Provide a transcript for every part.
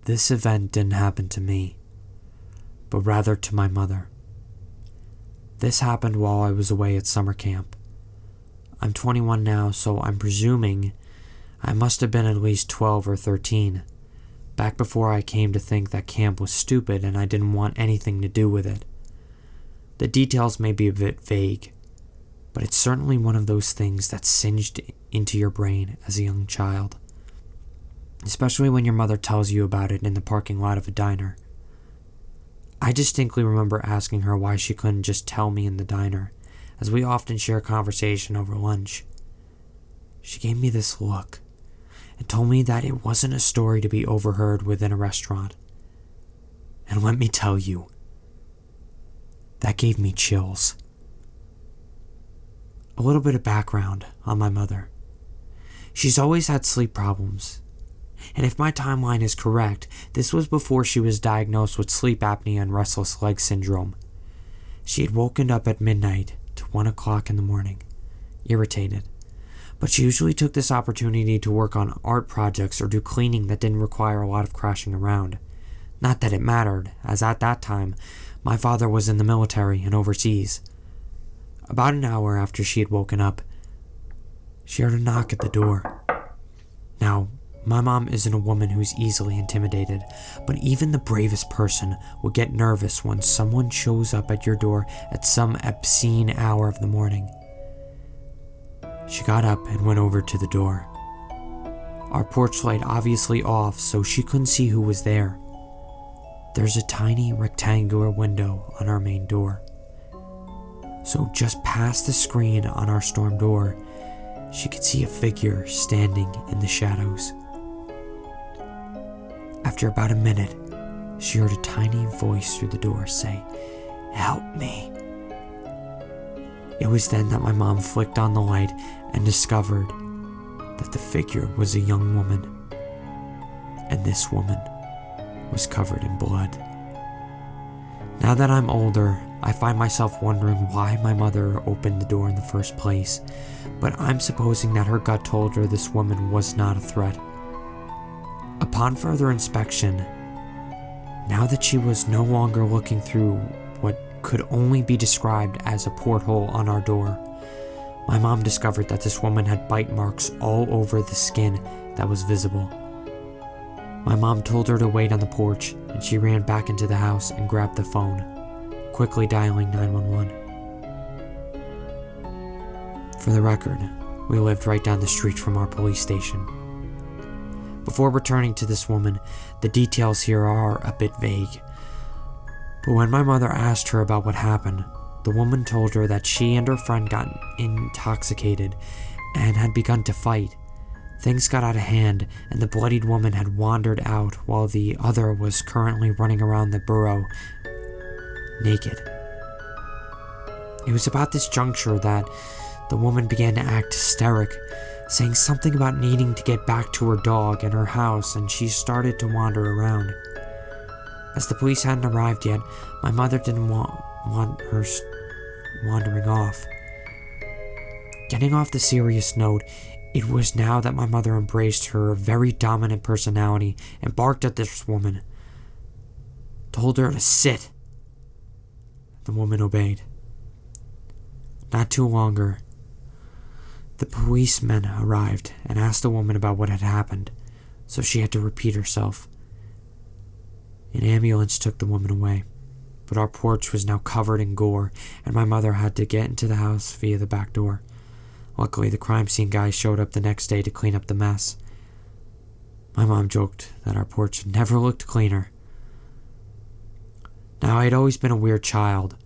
this event didn't happen to me, but rather to my mother. This happened while I was away at summer camp. I'm 21 now, so I'm presuming I must have been at least 12 or 13, back before I came to think that camp was stupid and I didn't want anything to do with it. The details may be a bit vague, but it's certainly one of those things that singed into your brain as a young child, especially when your mother tells you about it in the parking lot of a diner. I distinctly remember asking her why she couldn't just tell me in the diner, as we often share conversation over lunch. She gave me this look and told me that it wasn't a story to be overheard within a restaurant. And let me tell you, that gave me chills. A little bit of background on my mother. She's always had sleep problems, and if my timeline is correct, this was before she was diagnosed with sleep apnea and restless leg syndrome. She had woken up at midnight to 1 o'clock in the morning, irritated, but she usually took this opportunity to work on art projects or do cleaning that didn't require a lot of crashing around. Not that it mattered, as at that time, my father was in the military and overseas. About an hour after she had woken up, she heard a knock at the door. Now, my mom isn't a woman who's easily intimidated, but even the bravest person will get nervous when someone shows up at your door at some obscene hour of the morning. She got up and went over to the door. Our porch light obviously off, so she couldn't see who was there. There's a tiny rectangular window on our main door. So just past the screen on our storm door, she could see a figure standing in the shadows. After about a minute, she heard a tiny voice through the door say, "Help me." It was then that my mom flicked on the light and discovered that the figure was a young woman, and this woman was covered in blood. Now that I'm older, I find myself wondering why my mother opened the door in the first place, but I'm supposing that her gut told her this woman was not a threat. Upon further inspection, now that she was no longer looking through what could only be described as a porthole on our door, my mom discovered that this woman had bite marks all over the skin that was visible. My mom told her to wait on the porch, and she ran back into the house and grabbed the phone, quickly dialing 911. For the record, we lived right down the street from our police station. Before returning to this woman, the details here are a bit vague. But when my mother asked her about what happened, the woman told her that she and her friend got intoxicated and had begun to fight. Things got out of hand, and the bloodied woman had wandered out while the other was currently running around the borough naked. It was about this juncture that the woman began to act hysteric, saying something about needing to get back to her dog and her house, and she started to wander around. As the police hadn't arrived yet, my mother didn't want her wandering off. Getting off the serious note, it was now that my mother embraced her very dominant personality and barked at this woman, told her to sit. The woman obeyed. Not too longer, the policemen arrived and asked the woman about what had happened, so she had to repeat herself. An ambulance took the woman away, but our porch was now covered in gore, and my mother had to get into the house via the back door. Luckily, the crime scene guys showed up the next day to clean up the mess. My mom joked that our porch never looked cleaner. Now, I'd always been a weird child,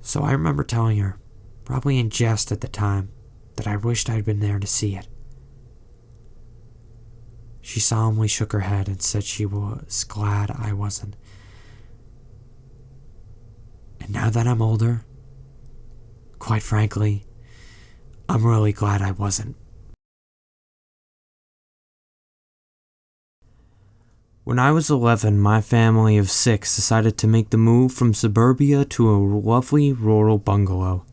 so I remember telling her, probably in jest at the time, that I wished I'd been there to see it. She solemnly shook her head and said she was glad I wasn't. And now that I'm older, quite frankly, I'm really glad I wasn't. When I was 11, my family of 6 decided to make the move from suburbia to a lovely rural bungalow.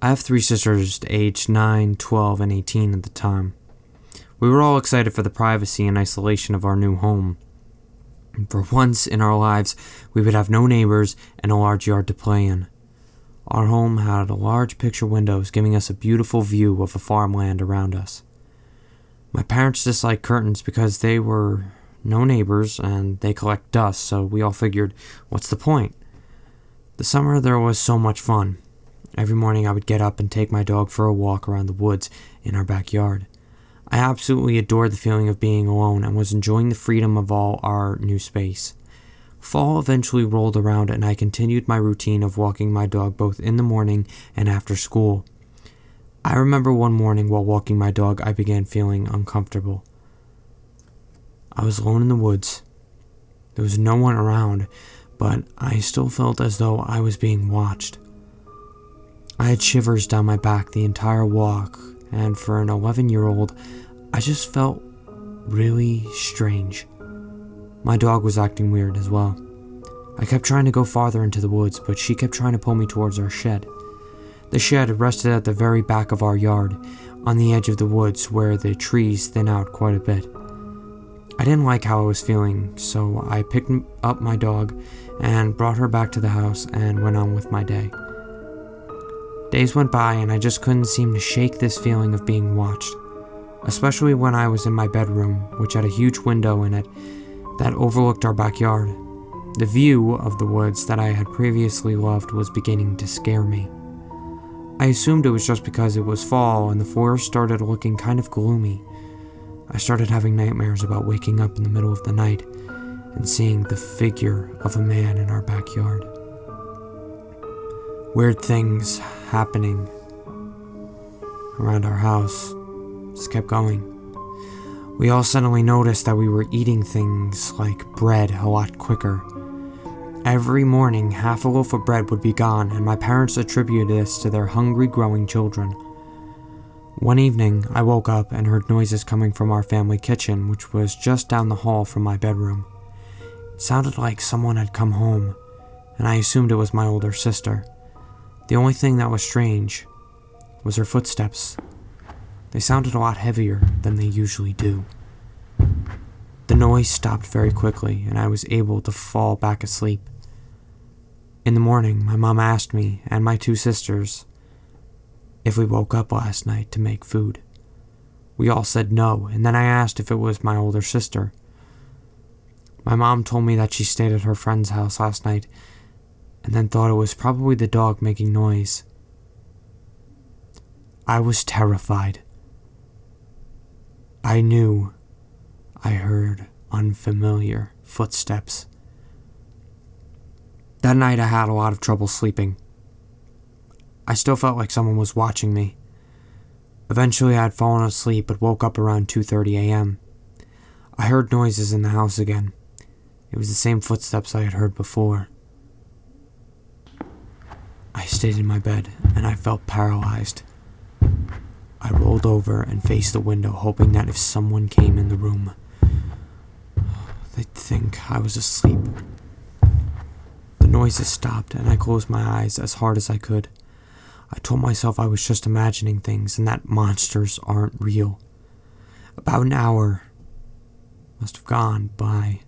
I have 3 sisters aged 9, 12, and 18 at the time. We were all excited for the privacy and isolation of our new home. And for once in our lives, we would have no neighbors and a large yard to play in. Our home had large picture windows giving us a beautiful view of the farmland around us. My parents disliked curtains because they were no neighbors and they collect dust, so we all figured, what's the point? The summer there was so much fun. Every morning I would get up and take my dog for a walk around the woods in our backyard. I absolutely adored the feeling of being alone and was enjoying the freedom of all our new space. Fall eventually rolled around and I continued my routine of walking my dog both in the morning and after school. I remember one morning while walking my dog I began feeling uncomfortable. I was alone in the woods. There was no one around, but I still felt as though I was being watched. I had shivers down my back the entire walk, and for an 11-year-old, I just felt really strange. My dog was acting weird as well. I kept trying to go farther into the woods, but she kept trying to pull me towards our shed. The shed rested at the very back of our yard, on the edge of the woods where the trees thin out quite a bit. I didn't like how I was feeling, so I picked up my dog and brought her back to the house and went on with my day. Days went by and I just couldn't seem to shake this feeling of being watched, especially when I was in my bedroom, which had a huge window in it that overlooked our backyard. The view of the woods that I had previously loved was beginning to scare me. I assumed it was just because it was fall and the forest started looking kind of gloomy. I started having nightmares about waking up in the middle of the night and seeing the figure of a man in our backyard. Weird things happening around our house just kept going. We all suddenly noticed that we were eating things like bread a lot quicker. Every morning, half a loaf of bread would be gone, and my parents attributed this to their hungry, growing children. One evening, I woke up and heard noises coming from our family kitchen, which was just down the hall from my bedroom. It sounded like someone had come home, and I assumed it was my older sister. The only thing that was strange was her footsteps. They sounded a lot heavier than they usually do. The noise stopped very quickly, and I was able to fall back asleep. In the morning, my mom asked me and my two sisters if we woke up last night to make food. We all said no, and then I asked if it was my older sister. My mom told me that she stayed at her friend's house last night and then thought it was probably the dog making noise. I was terrified. I knew I heard unfamiliar footsteps. That night I had a lot of trouble sleeping. I still felt like someone was watching me. Eventually I had fallen asleep but woke up around 2:30 a.m. I heard noises in the house again. It was the same footsteps I had heard before. I stayed in my bed and I felt paralyzed. I rolled over and faced the window, hoping that if someone came in the room, they'd think I was asleep. The noises stopped and I closed my eyes as hard as I could. I told myself I was just imagining things and that monsters aren't real. About an hour must have gone by,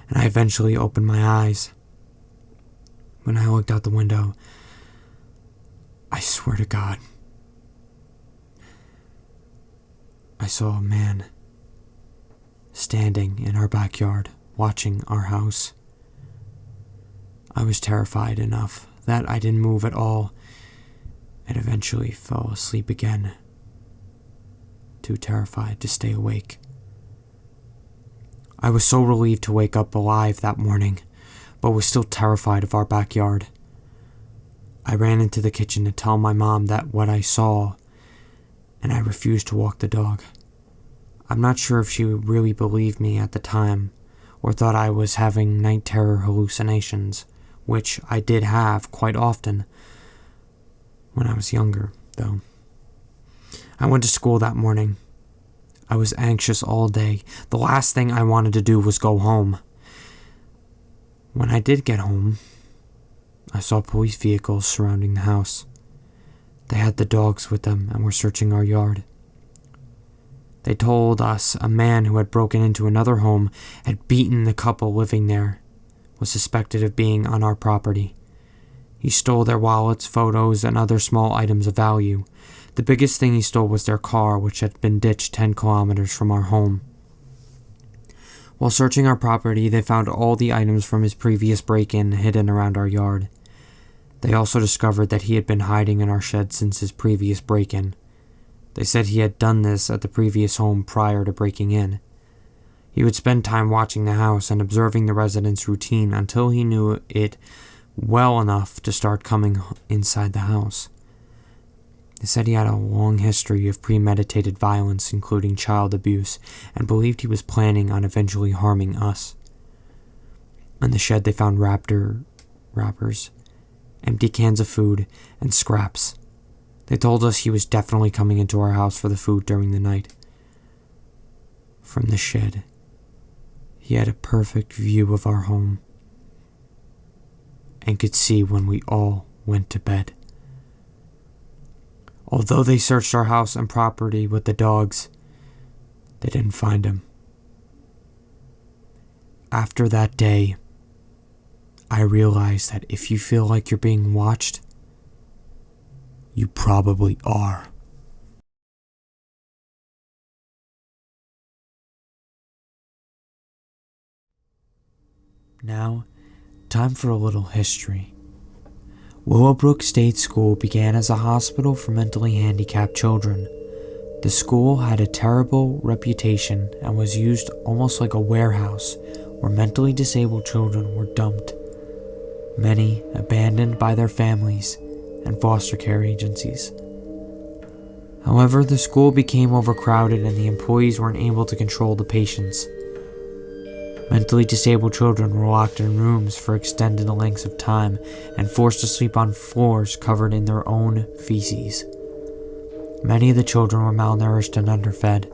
and I eventually opened my eyes. When I looked out the window, I swear to God, I saw a man standing in our backyard, watching our house. I was terrified enough that I didn't move at all and eventually fell asleep again, too terrified to stay awake. I was so relieved to wake up alive that morning, but was still terrified of our backyard. I ran into the kitchen to tell my mom that what I saw, and I refused to walk the dog. I'm not sure if she really believed me at the time, or thought I was having night terror hallucinations, which I did have quite often when I was younger, though. I went to school that morning. I was anxious all day. The last thing I wanted to do was go home. When I did get home, I saw police vehicles surrounding the house. They had the dogs with them and were searching our yard. They told us a man who had broken into another home had beaten the couple living there, was suspected of being on our property. He stole their wallets, photos, and other small items of value. The biggest thing he stole was their car, which had been ditched 10 kilometers from our home. While searching our property, they found all the items from his previous break-in hidden around our yard. They also discovered that he had been hiding in our shed since his previous break-in. They said he had done this at the previous home prior to breaking in. He would spend time watching the house and observing the residents' routine until he knew it well enough to start coming inside the house. They said he had a long history of premeditated violence, including child abuse, and believed he was planning on eventually harming us. In the shed, they found wrappers, empty cans of food, and scraps. They told us he was definitely coming into our house for the food during the night. From the shed, he had a perfect view of our home and could see when we all went to bed. Although they searched our house and property with the dogs, they didn't find him. After that day, I realized that if you feel like you're being watched, you probably are. Now, time for a little history. Willowbrook State School began as a hospital for mentally handicapped children. The school had a terrible reputation and was used almost like a warehouse where mentally disabled children were dumped, many abandoned by their families and foster care agencies. However, the school became overcrowded and the employees weren't able to control the patients. Mentally disabled children were locked in rooms for extended lengths of time and forced to sleep on floors covered in their own feces. Many of the children were malnourished and underfed.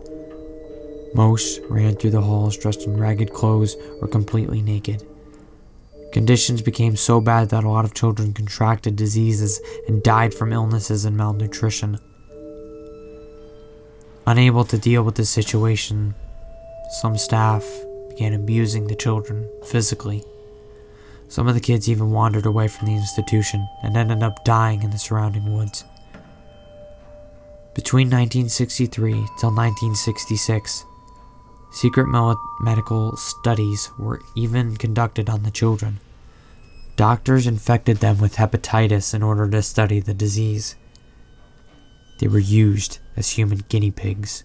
Most ran through the halls dressed in ragged clothes or completely naked. Conditions became so bad that a lot of children contracted diseases and died from illnesses and malnutrition. Unable to deal with the situation, some staff began abusing the children physically. Some of the kids even wandered away from the institution and ended up dying in the surrounding woods. Between 1963 till 1966, secret medical studies were even conducted on the children. Doctors infected them with hepatitis in order to study the disease. They were used as human guinea pigs.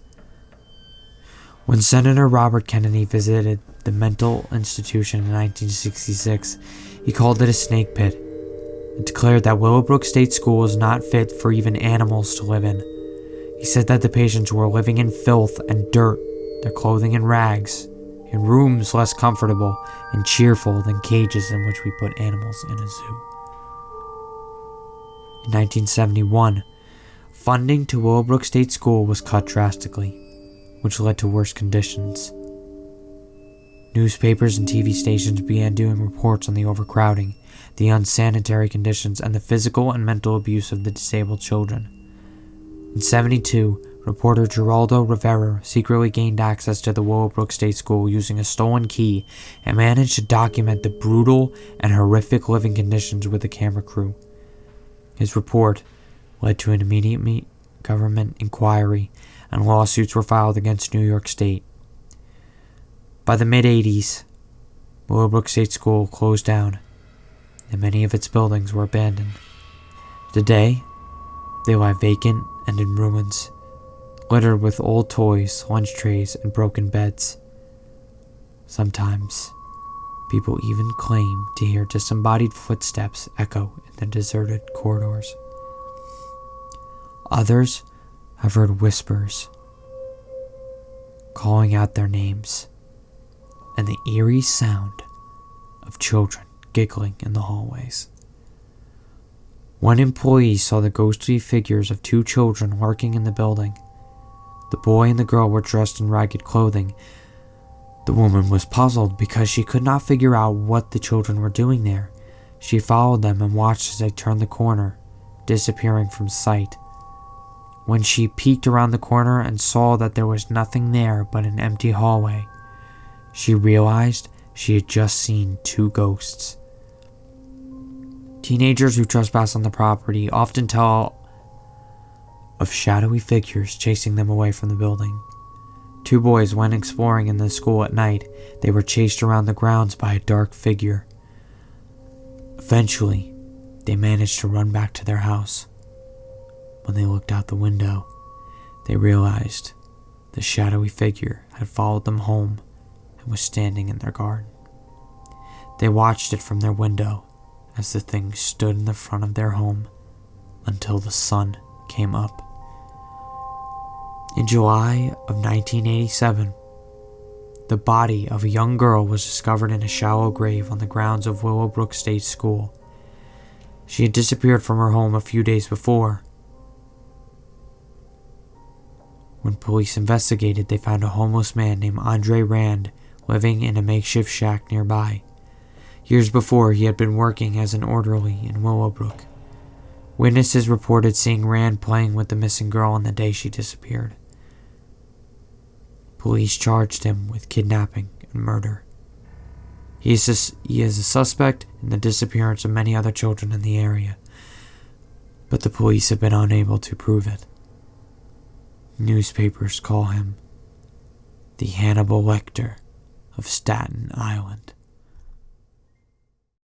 When Senator Robert Kennedy visited the mental institution in 1966, he called it a snake pit and declared that Willowbrook State School was not fit for even animals to live in. He said that the patients were living in filth and dirt, their clothing in rags, in rooms less comfortable and cheerful than cages in which we put animals in a zoo. In 1971, funding to Willowbrook State School was cut drastically, which led to worse conditions. Newspapers and TV stations began doing reports on the overcrowding, the unsanitary conditions, and the physical and mental abuse of the disabled children. In 1972, reporter Geraldo Rivera secretly gained access to the Willowbrook State School using a stolen key and managed to document the brutal and horrific living conditions with a camera crew. His report led to an immediate government inquiry, and lawsuits were filed against New York State. By the mid-80s, Willowbrook State School closed down, and many of its buildings were abandoned. Today, they lie vacant and in ruins, littered with old toys, lunch trays, and broken beds. Sometimes, people even claim to hear disembodied footsteps echo in the deserted corridors. Others have heard whispers, calling out their names, and the eerie sound of children giggling in the hallways. One employee saw the ghostly figures of two children lurking in the building. The boy and the girl were dressed in ragged clothing. The woman was puzzled because she could not figure out what the children were doing there. She followed them and watched as they turned the corner, disappearing from sight. when she peeked around the corner and saw that there was nothing there but an empty hallway. She realized she had just seen 2 ghosts. Teenagers who trespass on the property often tell of shadowy figures chasing them away from the building. 2 boys went exploring in the school at night. They were chased around the grounds by a dark figure. Eventually, they managed to run back to their house. When they looked out the window, they realized the shadowy figure had followed them home and was standing in their garden. They watched it from their window as the thing stood in the front of their home until the sun came up. In July of 1987, the body of a young girl was discovered in a shallow grave on the grounds of Willowbrook State School. She had disappeared from her home a few days before. When police investigated, they found a homeless man named Andre Rand living in a makeshift shack nearby. Years before, he had been working as an orderly in Willowbrook. Witnesses reported seeing Rand playing with the missing girl on the day she disappeared. Police charged him with kidnapping and murder. He is a suspect in the disappearance of many other children in the area, but the police have been unable to prove it. Newspapers call him the Hannibal Lecter of Staten Island.